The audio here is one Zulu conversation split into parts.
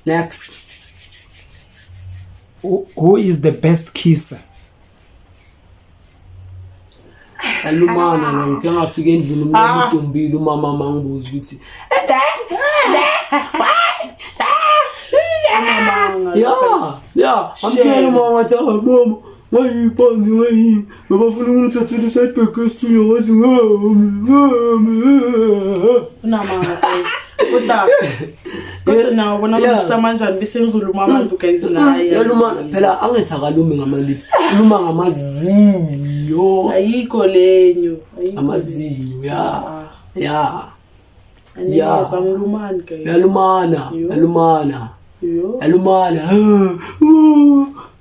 Next. Who is the best kisser? Alumana ngike ngafika endlini umntwana uDombile umama mangibuza ukuthi yeah I'm telling mama tell mama why you pandi why baba funa ungithathele side back esithunya wathi kodwa nawo bona kusamanjani bisengizuluma abantu guys naye yaluma phela angithi akalume ngama lips uluma ngamazinyo ayikho lenyo amazinyo ya bangilumani guys yalumana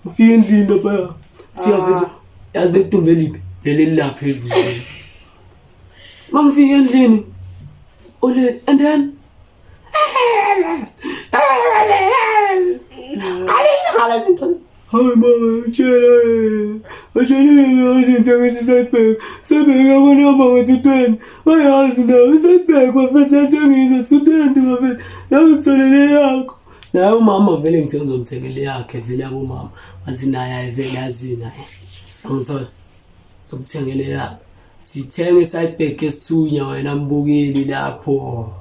ufika endlini lapha ufika mfethu yazi betumbe liphi leli lapha phezulu mangifika endlini ole and then Hi mama, chele, azinthengisa side sebeka kona mama to10. Wayazi na side bag bafethu sengisa to10 bafethu. Nawutholele yakho. Nayo mama vele ngithe ngizomthengele yakhe vele yabo mama. Wathi naye vele yazi naye. Angithola. Sokuthengele yakhe. Sithenge side bag esithunya wena mbukeli lapho.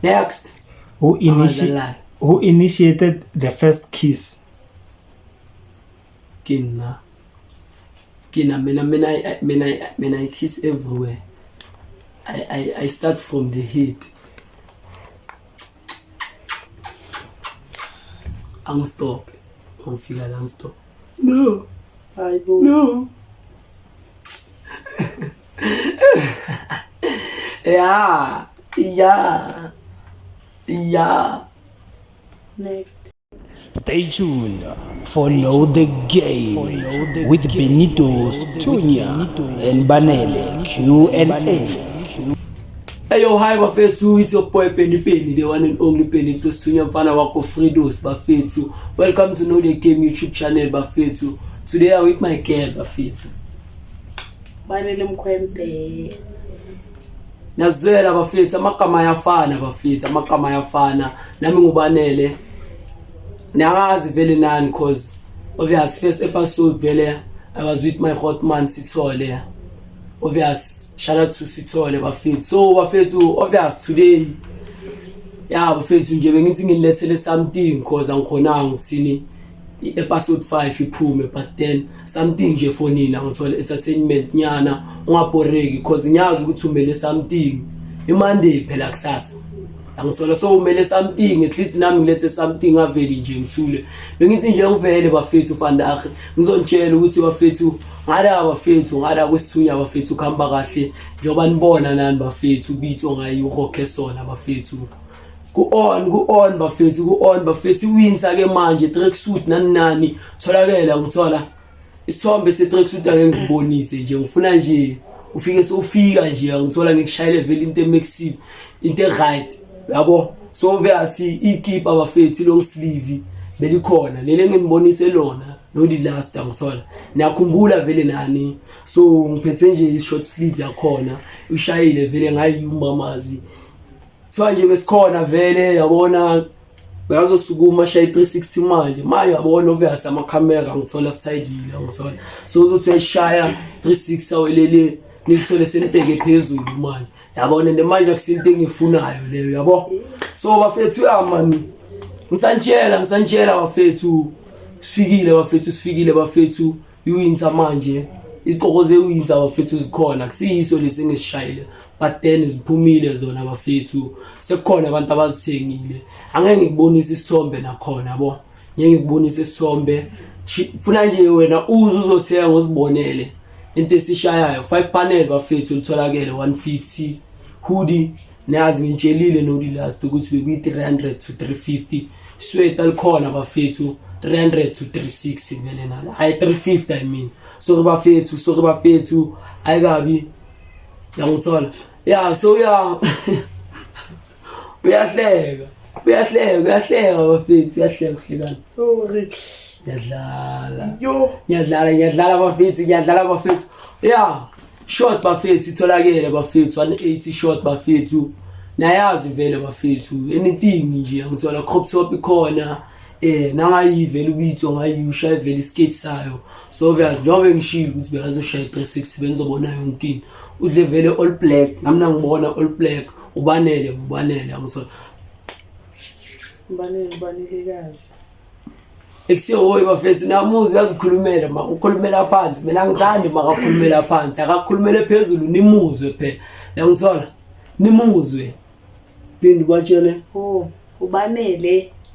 Next. Who initiated the first kiss? Kina mina I kiss everywhere. I start from the head. I'm stop. I'm figure I'm stop. No. No. Yeah. Next. Stay tuned for Know the Game with Benitos, Tunya, and Banele Q&A. Hey yo, hi bafethu, it's your boy Penny, the one and only Benitos, Tunya mfana wako Fredos bafethu. Welcome to Know the Game YouTube channel bafethu. Today I'm with my girl bafethu. Banele Mkwemte. Nazwela bafethu amagama ayafana bafethu, amagama ayafana. Nami ngubanele. Nagazi vele nani cause obvious first episode vele I was with my hot man Sithole. Obvious shout out to Sithole bafethu. So bafethu obvious today bafethu nje bengithi ngilethele something cause angikhonanga ukuthini episode 5 iphume but then something nje for nina ngithola entertainment nyana ungaboreki cause ngiyazi ukuthi umele something iMonday phela kusasa angithola so umele something at least nami ngilethe something aveli nje ngithule bengithi nje ngivele bafethu fandache ngizonitshela ukuthi bafethu ngada kwesithunya bafethu khamba kahle njoba nibona nani bafethu bitho ngayihoke sona bafethu ku on bafethu winter ke manje tracksuit nani tholakela ngithola isithombe se tracksuit ake ngibonise nje ngifuna nje ufike sofika nje ngithola ngikushayele vele into emaxive into right yabo so veyasi ikipa bafethu long sleeve belikhona lele ngibonise lona no the last ngithola niyakhumbula vele nani so ngiphethe nje short sleeve yakhona ushayile vele ngayimamazi so nje besikhona vele yabona ngazosukuma shay 360 manje yabona obviously ama camera ngithola sithayidile ngithola so uzothi uyashaya 360 awelele nithole senibheke phezulu manje yabona nemanje akusinto engifunayo leyo yabo so bafethu mani ngisantshela bafethu sifikile bafethu iwinter manje isiqoko zewinter bafethu zikhona kusiyiso lesengishayile but then ziphumile zona bafethu sekukhona abantu abazithengile angeke ngikubonise isithombe nakhona yabo ngeke ngikubonise isithombe funa nje wena uzothenga ngozibonele into esishayayo 5 panel bafethu litholakele 150 hoodie nazi ngitshelile no last ukuthi bekuyi 300 to 350 sweater likhona bafethu 300 to 360 vele nalo hayi 350 I mean so bafethu ayikabi yangithola so uyahleka bafethu uyahleka kuhlekana sorry ngiyadlala bafethu short bafethu itholakele bafethu 180 short bafethu nayazi vele bafethu anything nje ngithola crop top ikhona nangayivele ubitho ngayusha vele iskate sayo so obvious njengoba ngishilo ukuthi bekazoshaya 360 benizobona yonke into udle vele all black nami ngibona all black ubanele angithola ubanelekazi Eksiyo hoyi bafethu namuzi yazikhulumela ukhulumela phansi mina ngithandi makakhulumela phansi akakhulumele phezulu nimuzwe phela yangithola nimuzwe phindi batshele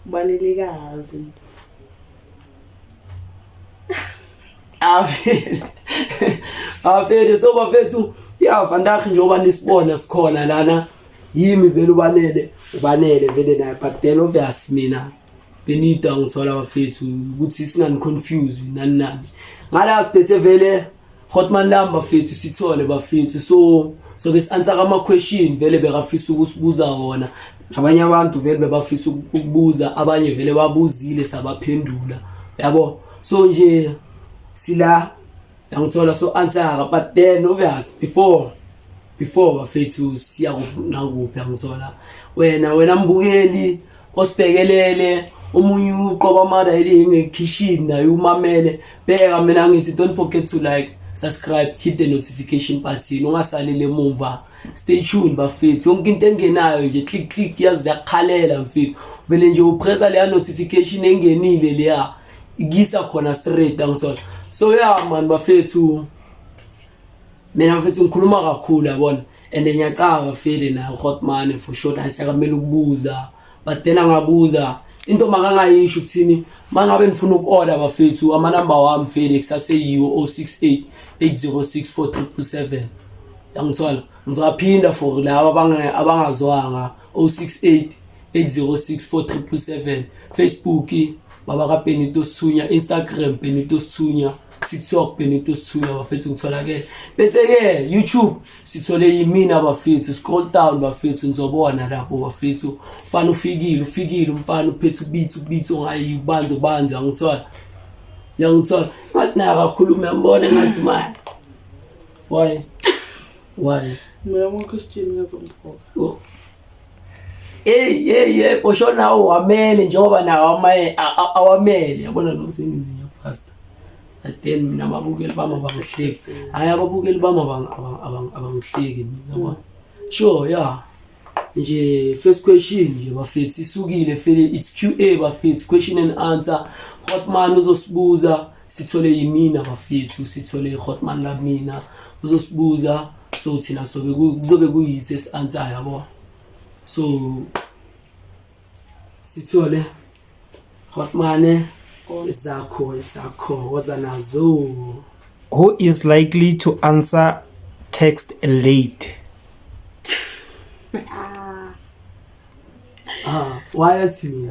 ubanelekazi afele so bafethu vandag njengoba nisibona sikhona lana yimi vele ubanele vele naye but then obvious mina benida ngithola bafethu ukuthi singani confuse nani ngala siphethe vele Hotman lamba bafethu sithole bafethu so bese answer ama question vele bekafisa ukusibuza wona abanye abantu vele bebafisa ukubuza abanye vele babuzile sabaphendula yabo so nje sila ngithola so answer but then obvious before bafethu siya nakuphi ngithola wena mbukeli osibhekelele umunye uqoba amara ngekitchen nayo umamele beka mina ngithi don't forget to like subscribe hit the notification button ungasalele emumva stay tuned bafethu yonke into engenayo nje click yazi yakhalela mfethu vele nje upressa le notification engenile leya igisa khona straight ngithola so yeah man bafethu mina bafethu ngikhuluma kakhulu yabona and ngiyacaba fele na Hotman for sure ayisakamela ukubuza but then angabuza into makangayisho ukuthini mangabe nifuna ukorder bafethu ama number wami fele kusaseyiwo 068 806 yangithola ngizophinda for laba abangazwanga 068 806 Facebook baba ka Benito Sithunya Instagram Benito Sithunya TikTok Benito Sithunya bafethu ngitholakele bese ke YouTube sithole yimina bafethu scroll down bafethu nizobona lapho bafethu mfana ufikile umfana uphethe beat ongayibanza ngithola yangithola ngathi na akakhuluma ngibone ngathi manje why mina mo question ngazomphoko posho nawo wamele njengoba nawo awamele yabona lo msebenzi yapasta then mina ababukeli bama bangihleki hayi ababukeli bama abangihleki yabona sure yeah nje first question nje bafethu isukile fele it's QA bafethu question and answer Hotman uzosibuza sithole yimina bafethu sithole Hotman la mina uzosibuza so thina kuzobe kuyithi esi-answer yabo so sithole Hotman zakho waza nazo who is likely to answer text late why it's me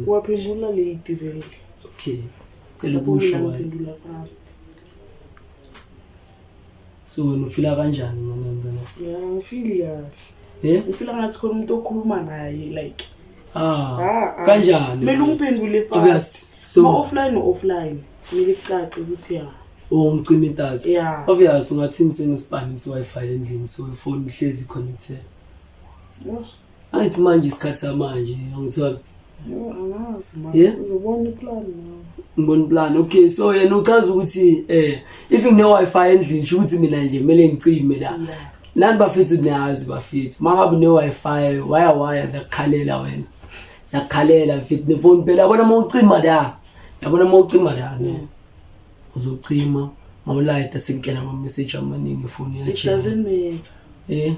waphendula late vele okay cela busho waphendula fast so wena ufila kanjani ngana ngifili kahle ngifila ngathi khona umuntu okhuluma naye like kanjani mele ungiphendule fast so offline mele kucace ukuthi ngicima idatha yeah obvious ungathini sengispanisa wifi endlini so ifone ihlezi connected ayithi manje isikhathi samanje ngithola uzobona iplan ngibona plan okay so yena uchaza ukuthi if ngine wifi endlini sho ukuthi mina nje kumele ngicime la nani bafethu niyazi bafethu mangabe ne wifi waya zakukhalela wena zakukhalela mfethu nefone phela yabona mawucima la ne uzocima mawulayita sengena ama message amaningi ifoni yakhe doesn't matter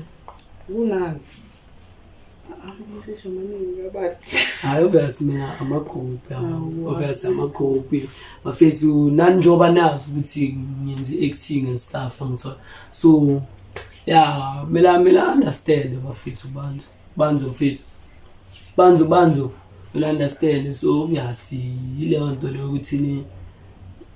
kunani hayi obvious mina amagroup obvious amagroup bafethu nani njoba nazi ukuthi ngiyenze acting and stuff ngithola so yeah mela understand bafethu banzo mfethu banzo mela understand so obvious ile nto le ukuthi ni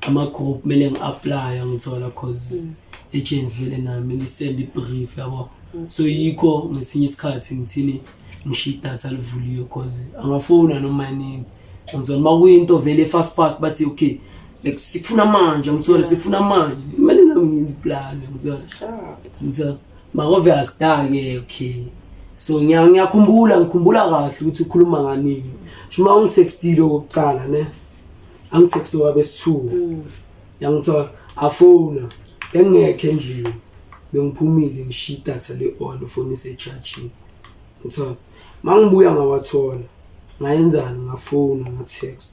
amagroup mele ngi-apply ngithola cause agents vele nami ngisend ibrief yabo so yikho ngesinye isikhathi ngithini ngishiya idatha livuliwe cause angafona noma yini ngizona makuyinto vele fast bathi okay like sikufuna manje ngithola sikufuna manje kumele nami ngenze plan ngithola makovela stake okay so ngiyakhumbula kahle ukuthi ukhuluma nganini shuma ungitextile okokuqala ne angitexte wabesi2 yangithola afona engekho endlini bengiphumile ngishiya idatha le on phone isecharging ngithola mangibuya ngawathola ngayenzani ngafona ngatext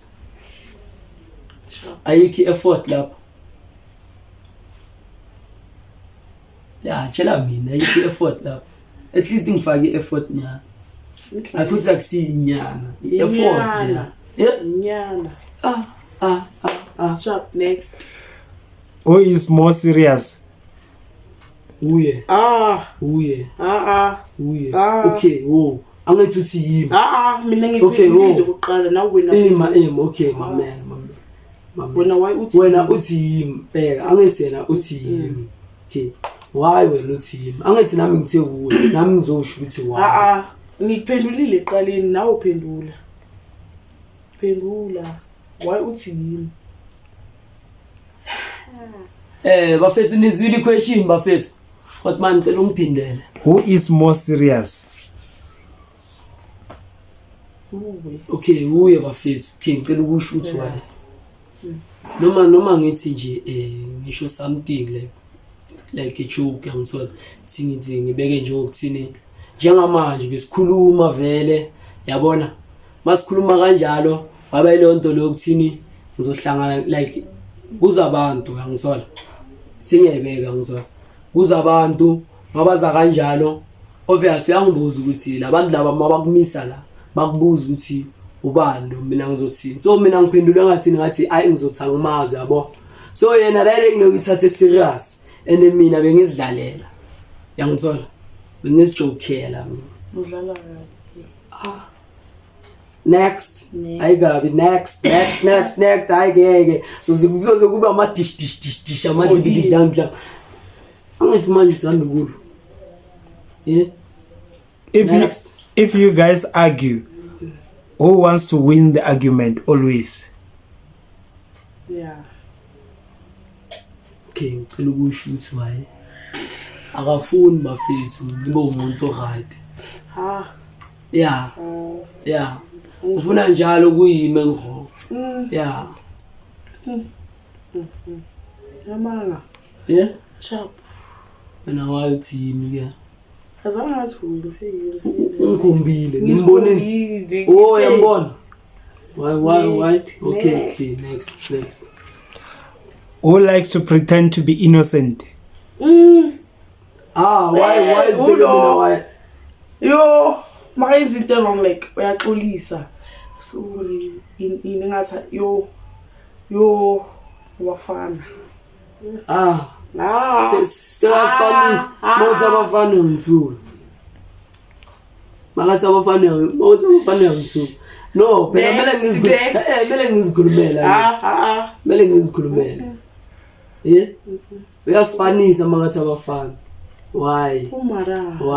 ayikho effort lapho ya tshela mina ayikho effort lapho at least ngifake effort nyana afuthi akusinyana effort ya nyana sharp next Who is more serious? uye okay wo angithi uthi yimi mina ngikuphendulile kuqala nawe wena okay my man wena uthi yimi bheka angithi yena uthi yimi okay why wena uthi yimi angithi nami ngithe kuwe nami ngizosho ukuthi why ngikuphendulile eqaleni nawe uphendula why uthi yimi bafethu nizwile question bafethu kodwa manje ngicela ungiphindele Who is more serious? okay uye bafethu okay ngicela ukusho ukuthi why noma ngithi nje ngisho something like a joke ngithola ngithi ngibeke nje ukuthini njengamanje besikhuluma vele yabona masikhuluma kanjalo baba ile nto lokuthini ngizohlangana like kuzabantu ngithola singiyibeka ngithola kuzabantu mabaza kanjalo obviously uyangibuza ukuthi labantu laba mabakumisa la bakubuza ukuthi ubani mina ngizothini so mina ngiphendula ngathi ayi ngizothi angimazi yabo so yena direct ngiyithathe serious and mina bengizidlalela yangithola bengizijokela udlala next ayikabi next ayikeke so kuzokuba ama dish amadlibili dlamdla angithi manje sandukulu if you guys argue, who wants to win the argument always? Okay ngicela ukusho ukuthi why akafuni bafethu ngibe umuntu right ufuna njalo kuyime ngho yamanga sharp mina wathi yimi ke azange asifunde ngikhombile ngimbonile yambona why okay next Who likes to pretend to be innocent? Why is the mina why yo mayenza into wrong like uyaxolisa so ingatha yo wafana siyasifanisa mawuthi abafana ngithu makathi abafana mawuthi abafana ngithu no phela mele ngizikhulumela uyasifanisa makathi abafana why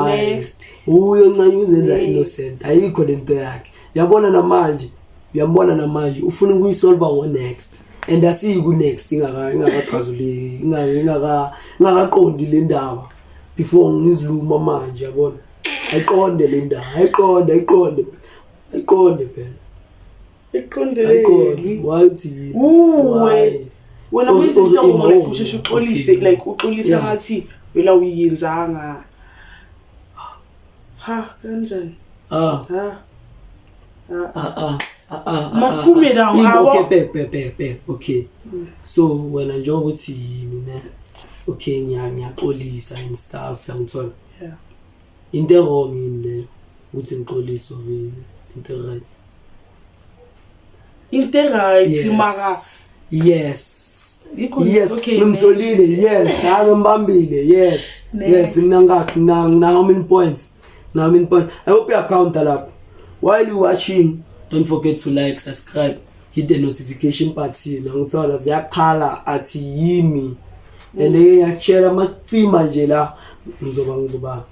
next uyo ncane uzenza innocent ayikho lento yakhe yabona namanje ufuna ukuyisolve ngo next and asiku next ingakaqhazuli ingakaqondi le ndaba before ngiziluma manje yabona ayiqonde le ndaba ayiqonde phela why uthi wena wenza into like usheshe uxolise like uxolisa ngathi wela uyenzanga kanjani masiphume la ngawo okay so wena njengoba uthi mina okay ngiyaxolisa and stuff yangithola into wrong yini ukuthi ngixolise vele into right maka yes okay ngimtholile yes angembambile yes ngingangakhi na how many points I hope you account lapho while you watching. Don't forget to like, subscribe, hit the notification button. Ngithola ziyakhala athi yimi and ngiyashare masicima nje la ngizoba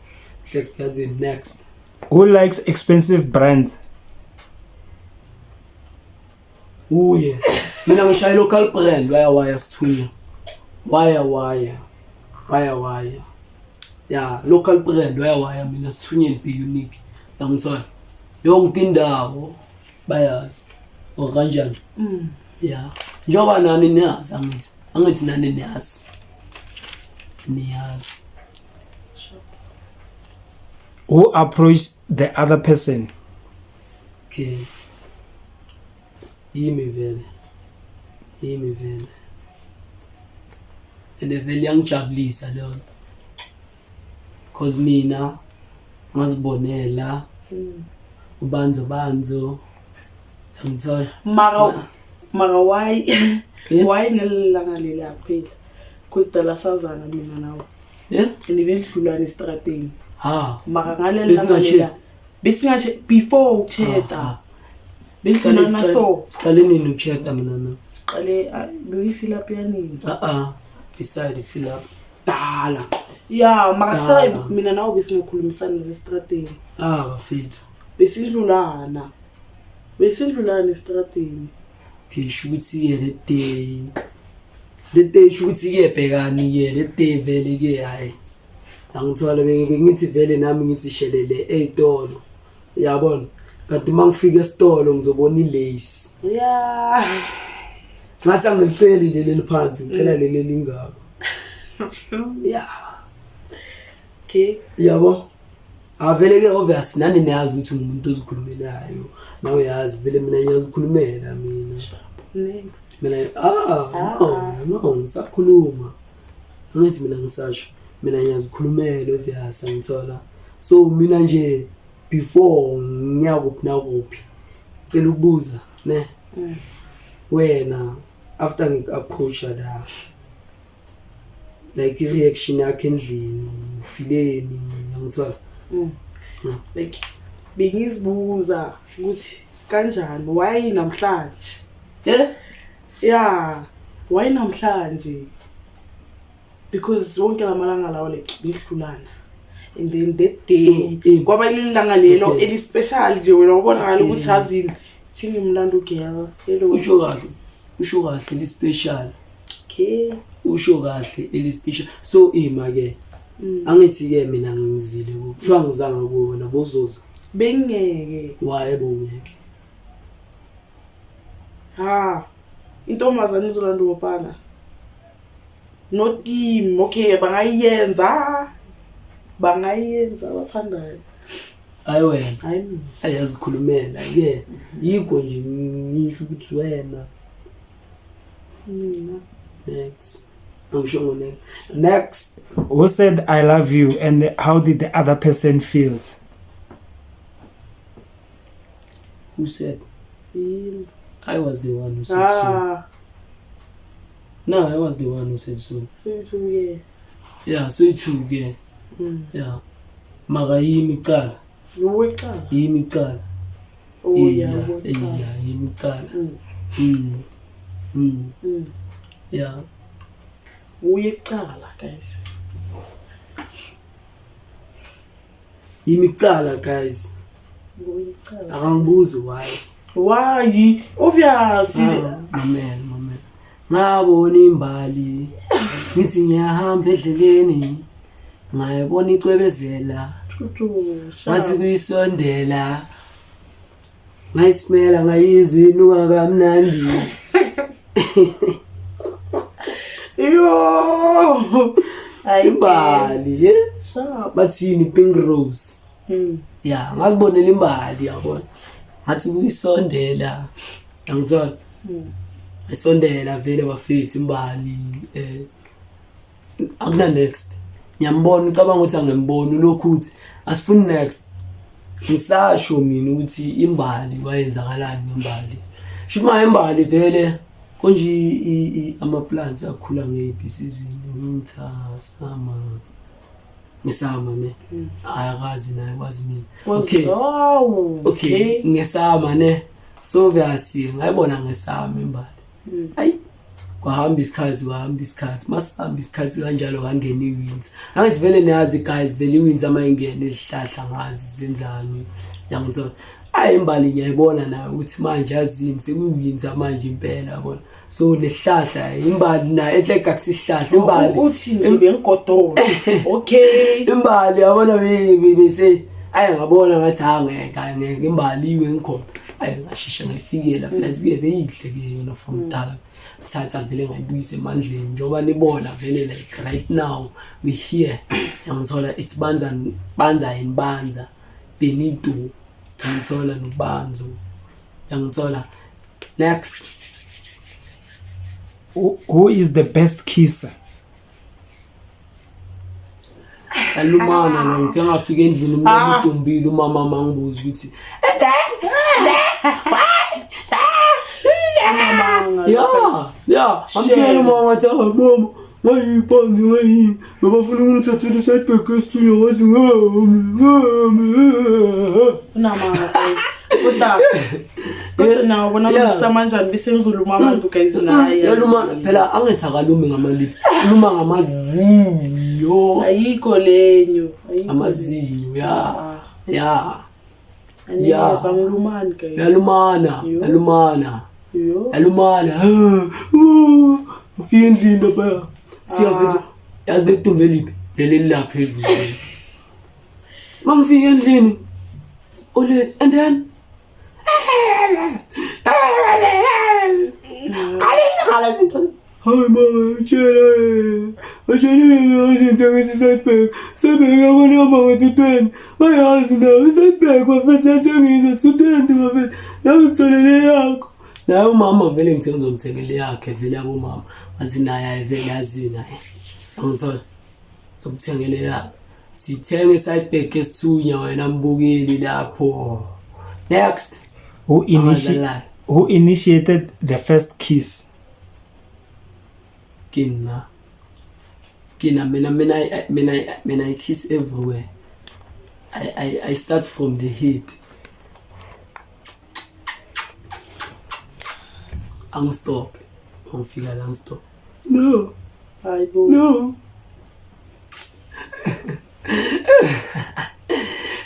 hlekazi next. Who likes expensive brands? Uye mina ngishaya local brand wire sithunya wire ya local brand waya mina sithunyeni be unique yangithola yonke indawo bayazi okanjani ya njoba nani niyazi angithi nani niyazi Who approached the other person? okay yimi vele and vele yangijabulisa leyo cause mina ngazibonela ubanzo ngithola mara why nelanga lela phela cause dala sazana mina nawe nibedlulana estradeni mara ngalelanga lela besingache before ucheta bedlulana so qale nini ucheta mina na qale beyifila up yanini beside fill up dala ya mara sai mina nawe besingakhulumisana estradeni bafethu besindlulana estradeni kisho ukuthi ke the day shuthi ke bhekani ke le day vele ke hayi angithola bengithi vele nami ngithi shelele ezitolo yabona kanti mangifika esitolo ngizobona ilace ngathi angiceli leli phansi ngicela leli lingaba okay yabo avele ke obvious nani niyazi ukuthi umuntu ozikhulumelayo nawe yazi vele mina ngiyazikhulumela mina mina no ngisakhuluma angithi mina ngisasho mina ngiyazikhulumela obvious ngithola so mina nje before ngiyakuphi nakuphi cela ukubuza ne wena after ngik-approach la like reaction yakhe endlini ufileni ngithola like bengizibuza ukuthi kanjani why namhlanje why namhlanje because wonke lamalanga lawo like behlulana and then that day kwaba ilanga lelo eli special nje wena ubona ngalo ukuthi azini thini mlando ugeyaka hello usho kahle li special okay usho kahle eli special so ima ke angithi ke mina ngizile kuthiwa ngizanga kuwona bozoza bengeke why bongeke intombazane izolanda umfana not him okay bangayenza bathandayo hayi wena hayi mina ayazikhulumela ke yikho nje ngisho ukuthi wena next next Who said I love you and how did the other person feels? Who said? him I was the one who said so. No, I was the one who said so. so you Yeah, so you too, yeah. Yeah. Mara yimi qala. Uweqala. Yimi qala. Oh yeah, yimi qala. Yeah. Uyeqala guys. Yimi qala guys. Uyeqala. Akangibuzi why. Why? Obviously. Amen. Ngabona imbali. Ngithi ngiyahamba endleleni. Ngayibona icwebezela. Wathi kuyisondela. Ngayisimela ngayizwa inuka kamnandi. Yo! Imbali, yeah? Sharp. Bathini pink rose. Yeah, ngazibonela imbali yabona. Ngathi kuyisondela. Angithola. Isondela vele bafethu imbali akuna next. Ngiyambona ucabanga ukuthi angemboni lokhu uthi asifuni next. Ngisasho mina ukuthi imbali wayenzakalani ngembali. Shuma imbali vele konje ama plants akhula ngephi season winter summer ngesama ne ayakazi naye kwazi mina okay ngesama ne so vyasi ngayibona ngesama imbali ayi kwahamba isikhathi masihamba isikhathi kanjalo kangena iwinter angithi vele niyazi guys vele iwinter mayingena izihlahla ngazi zenzani yangithola ayimbali ngiyayibona nayo ukuthi manje yazini sekuyinza manje impela yabona so nesihlahla imbali na enhle kakusihlahla imbali uthi nje bengigodola okay imbali yabona bese ngabona ngathi angeke imbaliwe ngikhona ngashisha ngifikela plus ke beyihle ke yona from dala thatha vele ngayibuyisa emandleni njoba nibona vele like right now we here ngithola it's banza inbanza benito ngithola nobanzo ngithola next who is the best kisser? alumana ngike ngafika endlini umntwana uDombile umama mangibuza ukuthi yeah amtshela mama athi mama ngayiphansi ngayini babafuna ukungithathela isidebheke esithunya wathi unamanga kodwa nawo bona kusamanjani bisengizuluma abantu guys naye yalumana phela angithi akalume ngama-lips uluma ngamazinyo ayikho lenyo amazinyo ya bangilumani guys yalumana ufika endlini lapha fika futhi yazi bedumbeliphi leli laphezulu mangifika endlini ole and then Hi mama, chele. Ngithengisa isidebheke. Sebeka kona mama uThweni. Bayazi nawe isidebheke bafethu yathengisa uThweni bafethu. Nawe utholele yakho. Naye umama vele ngithe ngizomthengele yakhe vele yabo mama. Wathi naye ayivele yazi naye. Angithola. Sokuthengele yakhe. Sithenge isidebheke esithunya wena mbukeli lapho. Next. Who initiated the first kiss? Kina mina I kiss everywhere. I start from the head. I'm stop. I'm figure I'm stop. No. No.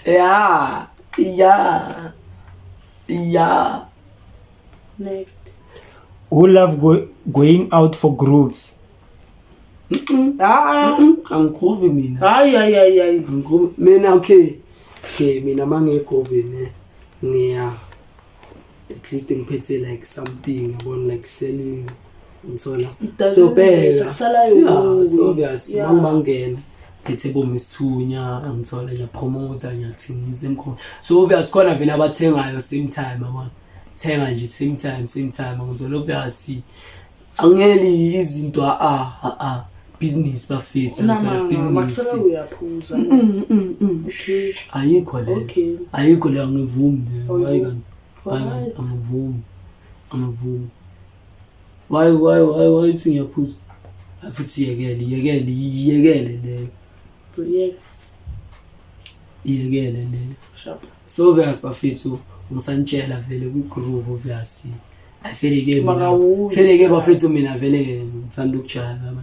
Yeah. Next. Who love going out for grooves? Angikhove mina. Hayi. Angikhove mina okay mina mangekho vene ngiya at least ngiphethe like something yabona like selling ngithola so bheka so obvious mangibangena phethe bomisithunya ngithola ngiyapromote ngiyathengisa emkhona so obvious khona vele abathengayo same time yabona thenga nje same time ngizolo obvious angeli izinto business bafethu ngithola business makusela uyaphuza okay ayikho le okay ayikho le angivumi hayi angivumi why uthi ngiyaphuza futhi yekele le so yekele le sharp so obvious bafethu ngisantshela vele ku-group obvious afeleke bafethu mina vele ngithanda ukujala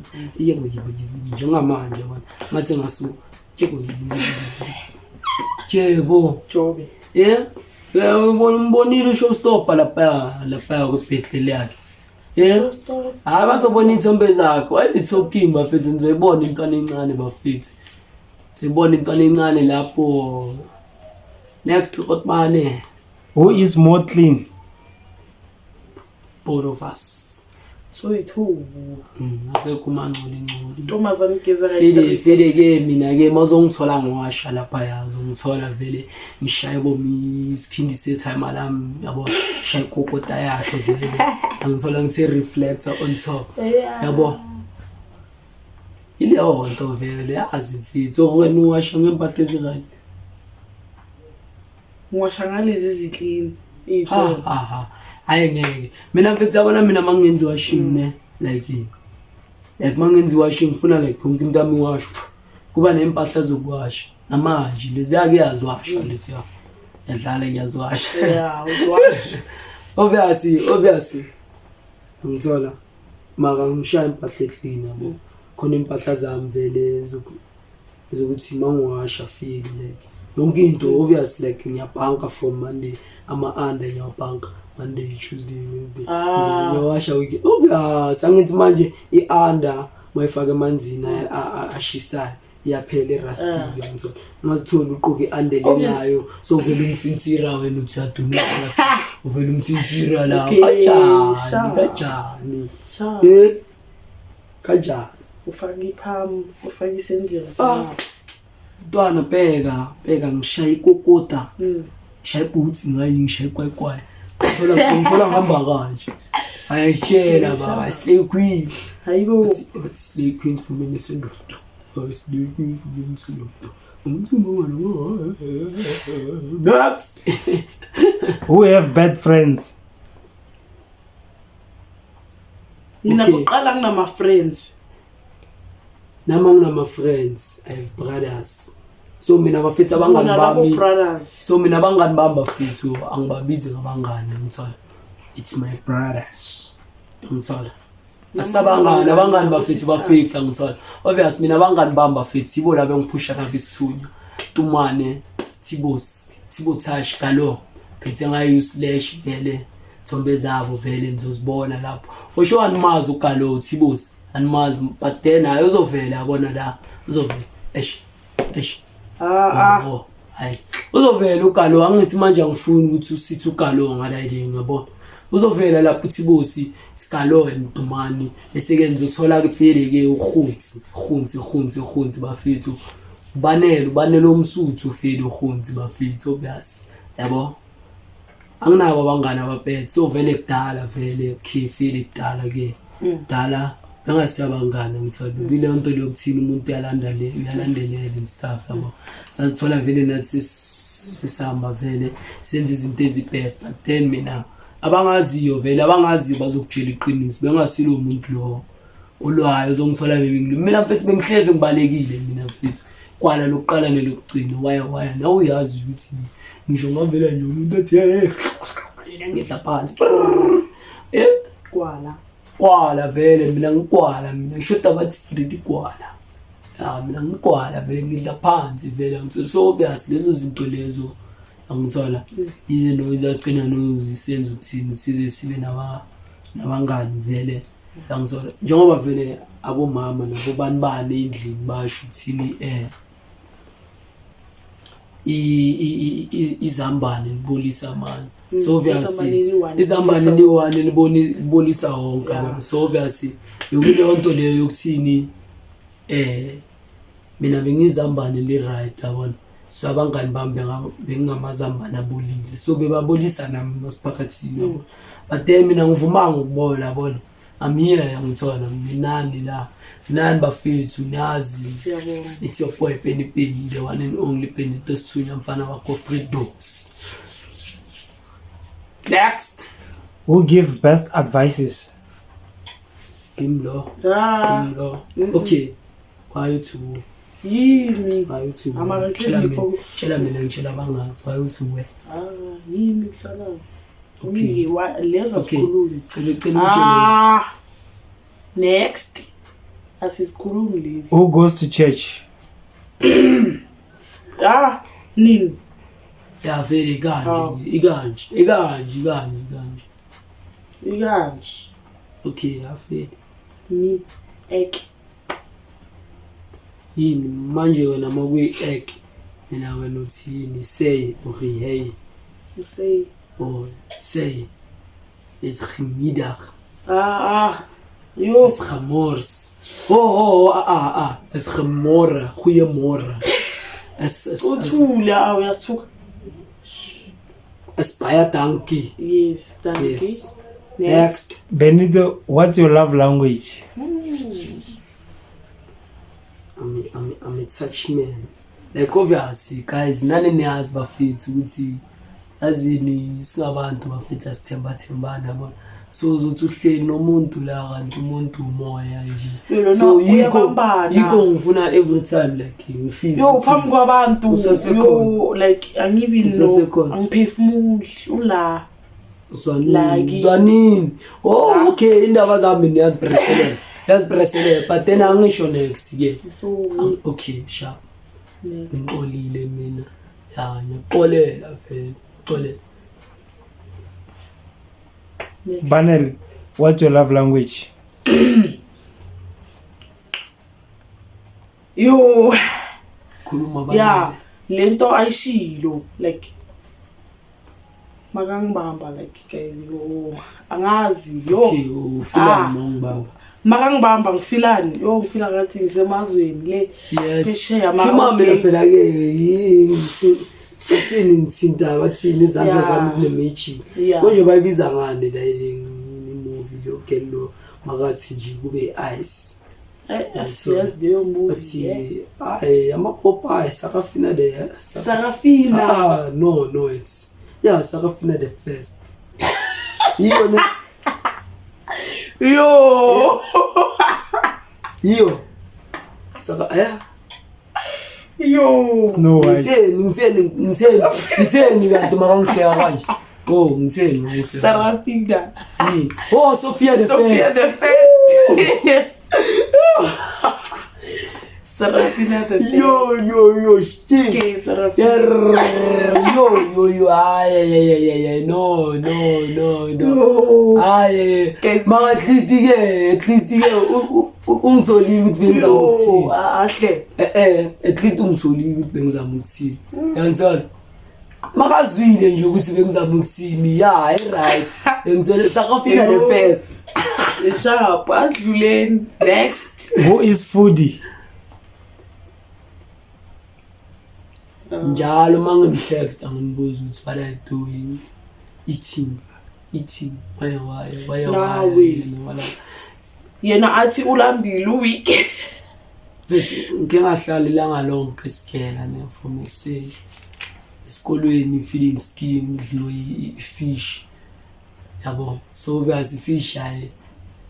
njengamanje bona ngathi ngasuka Jebo jobe umbonile showstopper lapha kwebhetlele yakhe bazobona ithombe zakho ayibithoking bafethu nizoyibona intwana encane bafethu sibona intwana encane lapho next Khotmane. Who is more clean? Both of us. So it's who? Akekho mangcoli. Ntombazane igeza right. Fede ke mina ke mazongithola ngwasha lapha yazo ngithola vele ngishaye bomi sikhindise time lami yabo shaye kokota yakhe vele angithola ngithi reflector on top yabo ile onto vele yazi mfitho wena uwasha ngempahla ezirayi ngiwasha ngalezi eziclean hayi ngeke mina mfethu yabona mina mangenzi washing ne like mangenzi washing ngifuna like konke into yami wash kuba nempahla zokuwasha namanje lezi yake yazwasha lezi yadlala ngiyazwasha yeah uzwasha obviously ngithola maka ngishaya impahla eclean yabo khona impahla zami vele zokuthi mangiwasha feel like yonke into obvious like ngiyabhanka from Monday ama-under ngiyabhanka Monday Tuesday Wednesday ngiyawasha weekend obvious angithi manje i-under mayifaka emanzini ashisayo iyaphela irasti yonke ungazithola uqoke i-under lenayo so vele umthintsira wena uthi uyadumisa uvele umthintsira la kanjani kanjani ufaka iphamu ufaka isendlela sakho ntwana bheka ngishaya ikokota ngishaya ibhutsi ngayi ngishaya ikwayikwaya ngithola ngihamba kanje ayitshela baba slay queen hayibo but slay queens for me sindodo slay queen for me sindodo next. Who have bad friends? Mina kuqala nginama friends. Nama nginama friends, I have brothers. So mina bafethu abangani bami. So mina abangani bami bafethu angibabizi ngabangani ngithola. It's my brothers. Ngithola. Asabangani abangani bafethu bafika ngithola. Obvious mina abangani bami bafethu ibo laba engiphusha nabo isithunya. Tumane, Tibo Tash Galo. Phethe ngayo slash vele. Thombe zabo vele nizozibona lapho. For sure animazi uGalo Tibos. Animazi but then ayozovela yabona la. Uzovela. Hayi. Uzovela uGalo angithi manje angifuni ukuthi usithi uGalo ngala idea ngiyabona. Uzovela lapho Tibosi Galo emdumani bese ke nizothola kufere ke ukhunzi bafethu. Ubanele umsuthu ufile ukhunzi bafethu obvious. Yabo. Anginabo abangani abaphethe so vele kudala vele khifile kudala ke dala bengasiyabangana ngithola bile into lokuthina umuntu uyalandelela and stuff yabo sasithola vele nathi sisamba vele senze izinto ezibhebhe but then mina abangaziyo bazokutshela iqiniso bengasilo umuntu lo olwayo uzongithola mina mfethu bengihleze ngibalekile mina mfethu kwala lokuqala nelokugcina waya nawe uyazi ukuthi ngisho ngavela nje umuntu athi ngidla phansi kwala vele mina ngikwala mina ngishoda bathi Freddy kwala mina ngikwala vele ngidla phansi vele ngithola so obvious lezo zinto lezo angithola izinto izagcina nozisenza uthini size sibe nabangani vele angithola njengoba vele abomama nabobani endlini basho uthini izambane libolisa amanye so obviously izambane liwane libolisa wonke so obviously yokule nto leyo yokuthini mina bengizambane li right yabona so abangani bami bengamazambane abolile so bebabolisa nami masiphakathini but then mina ngivuma ngikubona yabona I'm here ngithola minani la nani bafethu nazi it's your boy Penny, the one and only Penny Tosithunya mfana wakho Freedoms. Next, who give best advices? Imlo. Okay, why you two? Why you two? Chela mina ngitshela bangathi why you two we? Yimi kusala. Okay, lezo sikhulumi. Next. Asizikhulumi. Who goes to church? Nini? Yeah, very iganje. Okay, after me egg. Yini manje wena makwi egg. Mina wena uthini say okay hey. You say say is gemiddag. Yo, is gemors. Is gemorre. Goeiemorre. Uthula uyasithuka. Is baie dankie. Yes, dankie. Yes. Next. Benito, what's your love language? I'm a touch man. Like obviously guys nani niyazi bafethu ukuthi azini singabantu bafethu asithembathembana yabona so uzothi uhleli nomuntu la kanti umuntu umoya nje so yiko ngifuna every time like ngifeel yo phambi kwabantu yo like angibino angiphefumuli ula zwanini okay indaba zami niyazibreselela but then angisho next yeah okay sharp ngixolile mina ya ngiyaxolela vele xolela. Banel, what's your love language? Yo, Khuluma bani. yeah, lento ayishilo like makangibamba like guys yo angazi yo. Okay, ufila ngibamba. Makangibamba ngifilani yo ngifila ngathi ngisemazweni le Yes. phesheya Khuluma mina phela ke sithini ngithinta bathini izandla Yeah. zami zinemechi. Yeah. Konje bayibiza ngani la movie lo kello makathi nje kube ice. Yes, leyo movie Bathi ay ama-Popeye Sarafina the Sarafina. no it's yeah Sarafina the first. Yiyo Yo. Saka yo Snow White. ngitheni kanti makangihleka kanje. Oh ngitheni. Sarafina. Oh Sophia the Sophia first. the first. Sarafina the first. Yo shit. Okay, Sarafina. Yo ay no ay Guys. ma at least ke ungitholi ukuthi bengizama ukuthini. Yo, ahle. At least ungitholi ukuthi bengizama ukuthini. Yangithola makazwile nje ukuthi bengizama ukuthini. Yeah right. Yangithola Sarafina the first. Sharp, adluleni next. Who is Foodie? Njalo mangimtext angimbuza ukuthi what are you doing? Eating. Why Nawe. Yena athi ulambile uweek. Mfethu ngike ngahlala ilanga lonke isikela ne from ekuseni. Esikolweni feeding scheme idliwe ifish. Yabo. So obviously fish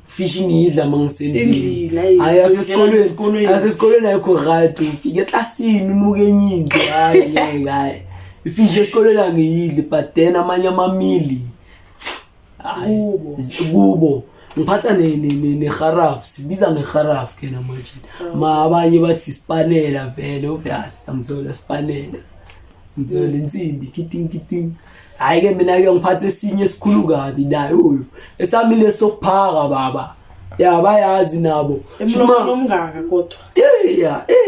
fish ngidla mangisendlini. Endlini, Hayi esikolweni. asesikolweni ayikho right ufike eclassini umuke enyingi hayi. Ifish esikolweni angiyidli but then amanye amamili. Kubo. Ngiphatha ne giraffe sibiza ngeGiraffe ke namanje. Ma abanye bathi spanela vele obvious amthola spanela. Ngithola insimbi kiting. Hayi ke mina ke ngiphathe esinye esikhulu kabi naye uyo. Esami lesokuphaka baba. Ya bayazi nabo. Emlomeni omngaka kodwa.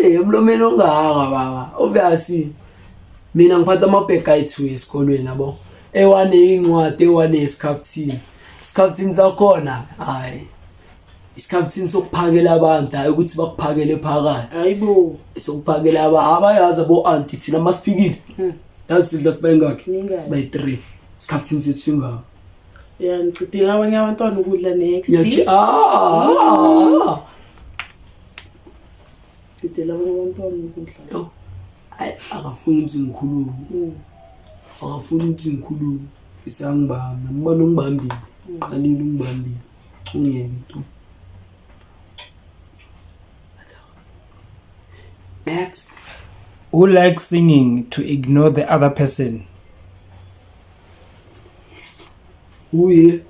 Emlomeni ongaka baba. Obviously mina ngiphatha amabheka ayi2 esikolweni yabo. Ewane incwadi ewane iskhaftini. Iskhaftini sakhona hayi. Iskhaftini sokuphakela abantu hayi ukuthi bakuphakele phakathi. Hayibo. Sokuphakela abayazi abo auntie thina masifikile. Yasidla sibayingakhi? Sibayi3. Iskhaftini sethu singaka. Ya ngicitela abanye abantwana ukudla next. Yathi Ngicitela abanye abantwana ukudla. Hayi akafuni ukuthi ngikhulume. Akafuni ukuthi ngikhulume. Isangibamba, ngibona ungibambile. Qalile ungibambile. Ungiyeke tu. Next. Who likes singing to ignore the other person? Uye.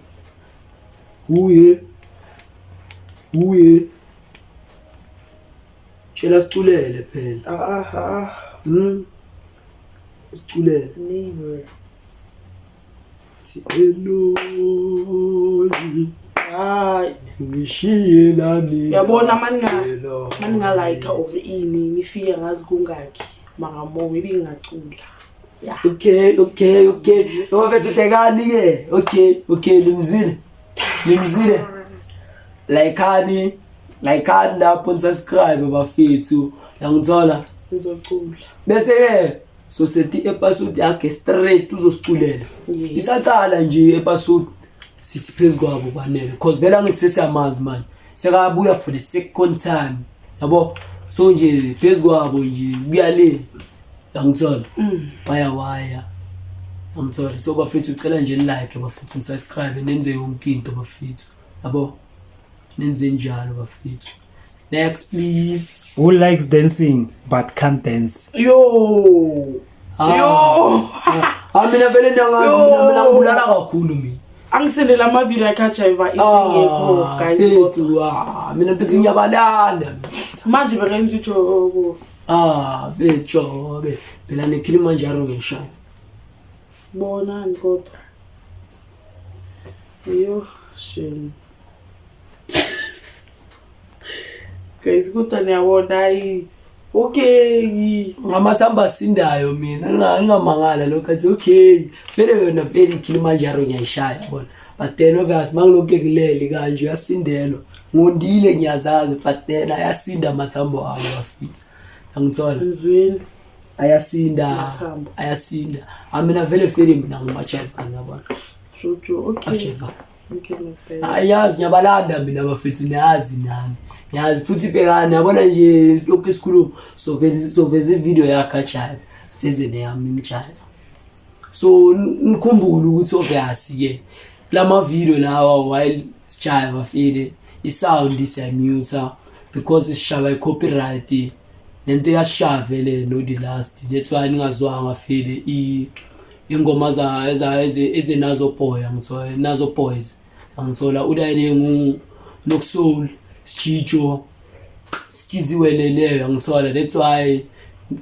Shela siculele phela. Siculele. Neighbor. Hello. Hayi. Ngishiyelani. Yabona maninga like over ini ngifika ngazi kungaki mangamo maybe ngacula. Yeah. Okay. Ngoba bethu tekani ke. Okay, limzile. Like lapho subscribe bafethu. Yangithola. Ngizocula. Bese ke so sethi episode yakhe straight uzosiculela. Isaqala nje episode sithi phezukwabo banele because vela ngithi sesiyamazi manje. Sekabuya for the second time. Yabo so nje phezukwabo nje kuyale. Yangithola. Waya. Yangithola. So bafethu ucela nje like bafethu subscribe nenze yonke into bafethu. Yabo nenze njalo bafethu. Next please. Who likes dancing but can't dance? Yo. Mina vele ngiyangazi mina ngibulala kakhulu mina. Angisendela ama video akajiva ingekho guys. Mina mfethu ngiyabalanda. Manje bekenza uJogo. Vejobe phela ne Kilimanjaro ngeshaya. Bonani kodwa. Yo, shame. Guys, kodwa niyabona okay. Ngamathamba sindayo mina ngingamangala lokho athi okay. Vele yona vele Kilimanjaro ngiyashaya yabona. But then obviously mangilokho kulele kanje uyasindelwa. Ngondile ngiyazazi but then ayasinda amathambo abo bafitha. Angithola. Ngizweni. Ayasinda. Mina vele mina ngumachiva ngiyabona. Jojo, okay. Ayazi nyabalanda mina bafethu niyazi nami. Yazi futhi bhekana yabona nje lokho esikhuluma so veze video yakhe chive. Sifeze neyami ngichive. So nikhumbule ukuthi obviously ke lama video lawa while sichive file isound isiyamute because isishaba copyright lento yashave no the last that's why ningazwanga file ingoma za ezenazo boy ngithola nazo boys ngithola ulayele nokusoul sichicho skiziweleleyo ngithola that's why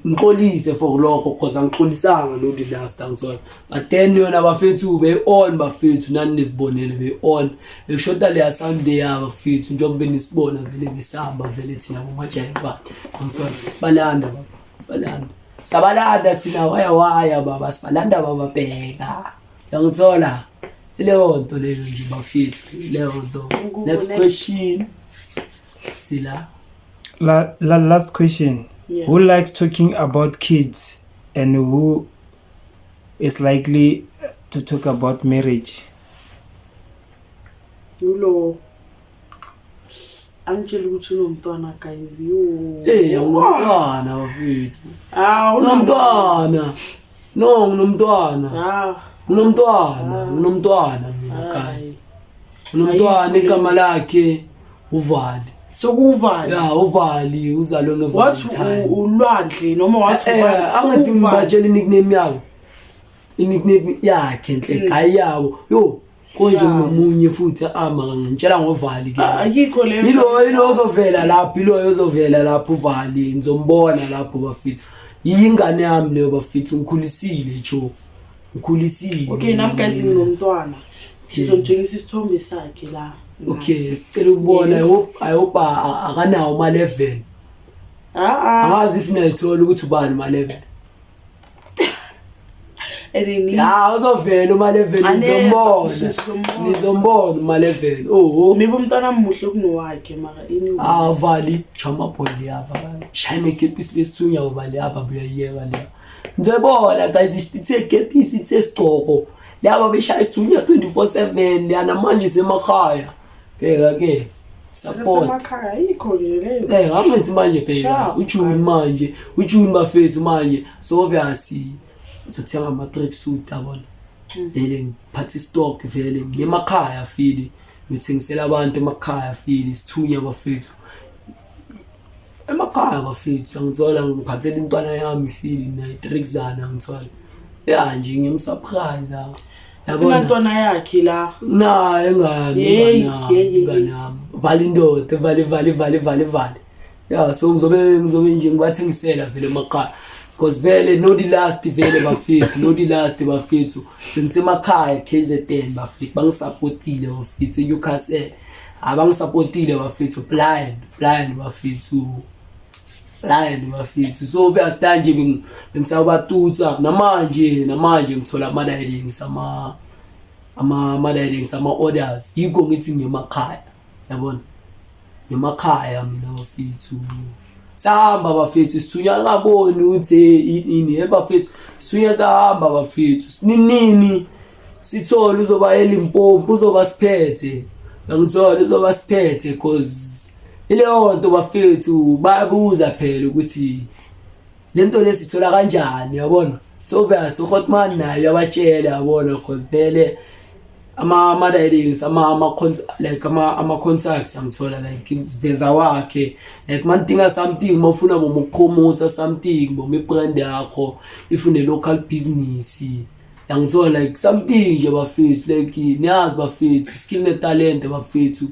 ngiqolise for lokho because angixolisanga no the last ngithola but then yona bafethu be on bafethu nani nisibonele be on eshota le Sunday yaba fethu njengoba nisibona vele ngisamba vele thina ngomajayiva ngithola balanda sabalanda thina waya baba sibalanda baba bheka ngithola leyo nto leyo nje bafethu leyo nto. Next question Sila. Last question. Yeah. Who likes talking about kids and who is likely to talk about marriage? Yulo. Angela ukuthi unomntwana guys yo. Umntwana bafethu. Unomntwana. No, unomntwana. Unomntwana mina guys. Unomntwana igama lakhe Uvali. So Uvali. Yeah, Uvali uzalwe ngeValentine. What ulwandle noma wathi angathi ngibajela nickname yawo. Nickname yakhe enhle hayi yawo. Yo, konje nomunye futhi ngitshela ngovali ke. Ayikho le. Yilo ozovela lapho Uvali ngizombona lapho bafithu. Yingane yami leyo bafithu ngikhulisile jo. Okay, nami guys nginomntwana. Sizotshengisa isithombe sakhe la. Okay, sicela ukubona I hope akanawo ma level. Angazi if nayithola ukuthi ubani ma level. Uzovela ma level nizombona ma level. Maybe umntwana muhle kunowakhe mara ini. Vali chama boy yaba. Shine kepisi lesithunya ubali yaba buyayeka la. Ngizoyibona guys ithe kepisi ithe sigcoko. Laba beshaya isithunya 24/7 yana manje semakhaya. Phela ke support semakhaya ayikho leyo. Ngamethi manje phela uJune bafethu manje so obviously uzothenga ama track suit yabona. Vele ngiphatha stock vele ngemakhaya fili ngithengisela abantu emakhaya fili isithunya bafethu. Emakhaya bafethu ngithola ngiphathela intwana yami fili na trixana ngithola. Nje ngimsurprise yabona intwana yakhe la engane yami vali indoda vali yeah so ngizobe nje ngibathengisela vele emakhaya because vele no the last vele bafethu ngisemakhaya KZN bafethu bangisupportile bafethu Newcastle abangisupportile bafethu blind bafethu so beyastand nje bengisabatutsa namanje ngithola ama dirings ama orders yiko ngithi ngemakhaya yabona ngemakhaya mina bafethu sahamba bafethu sithunya ngaboni uthi ini bafethu sithunya sahamba bafethu sinini sithola uzoba eLimpopo uzoba siphethe ngithola uzoba siphethe cause ileyo nto bafethu bayabuza phela ukuthi lento lesithola kanjani yabona so vese uHotman naye yabatshela yabona cause vele ama dirings ama contacts ngithola like veza wakhe like mandinga something mawufuna promote something bome brand yakho if une local business ngithola like something nje bafethu like niyazi bafethu skill ne talent bafethu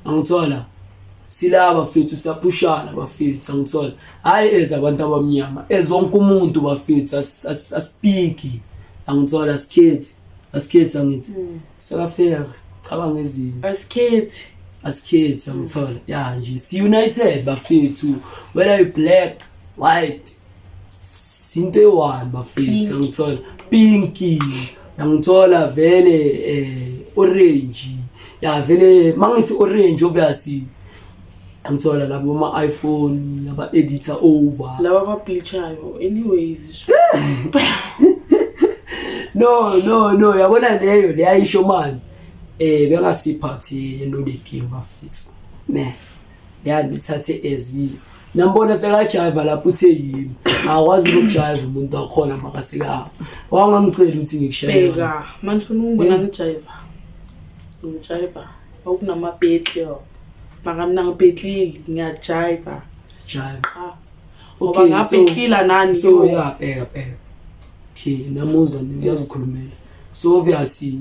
ngithola sila bafethu siyapushana bafethu angithola hayi ezabantu abamnyama ezonke umuntu bafethu aspeaki angithola asikhethi angithi sekafeka cabanga ezinye asikhethi angithola ya nje si united bafethu whether you black white sinto eyi-one bafethu angithola pinky angithola vele orange ya vele mangithi orange obviously angithola labo ama-iPhone aba-editor over laba abableachayo anyways no yabona leyo leyayisho mani bengasiphathi enole game bafethu ne yangithathe ezi nambona sekajiva lapho uthe yimi akwazi ukujiva umuntu wakhona makaseka wangangicela ukuthi ngikushayele bheka manje ufuna ungibona ngijiva okunamabhetli makamna ngibhetlile ngiyajiva ngoba ngabhetlila nani so ya bheka okay namuzwa niyazikhulumela so obviously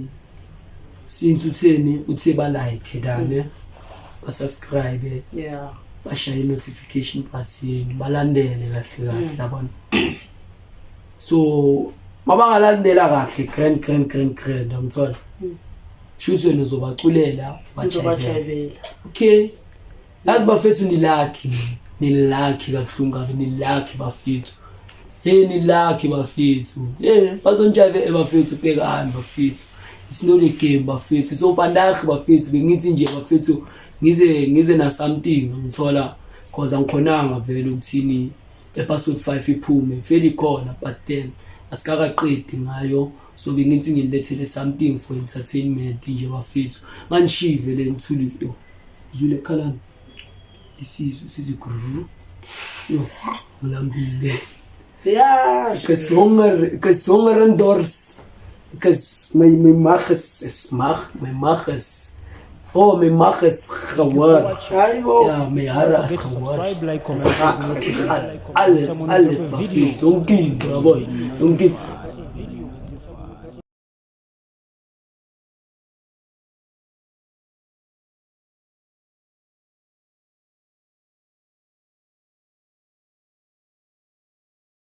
since utheni uthe ba like dane ba subscribe yeah bashaye notification button balandele kahle yabona so mabangalandela kahle grand amthola shuthi wena uzobaculela bajayivela okay yazi bafethu ni lucky kabuhlungu kabi ni lucky bafethu ni lucky bafethu bazonjayive bafethu bhekani bafethu isinole game bafethu so vandag bafethu bengithi nje bafethu ngize na something ngithola cause angikhonanga vele ukuthini episode 5 iphume vele ikhona but then asikaqaqedi ngayo so bengithi ngilethele something for entertainment nje bafethu nganishive le nthuli yo zule khalani isizwe sithi guru yo mulambile yeah keshonger endors because my mag is oh my mag is geword ja my hare is geword alles bafethu onkinga boy onkinga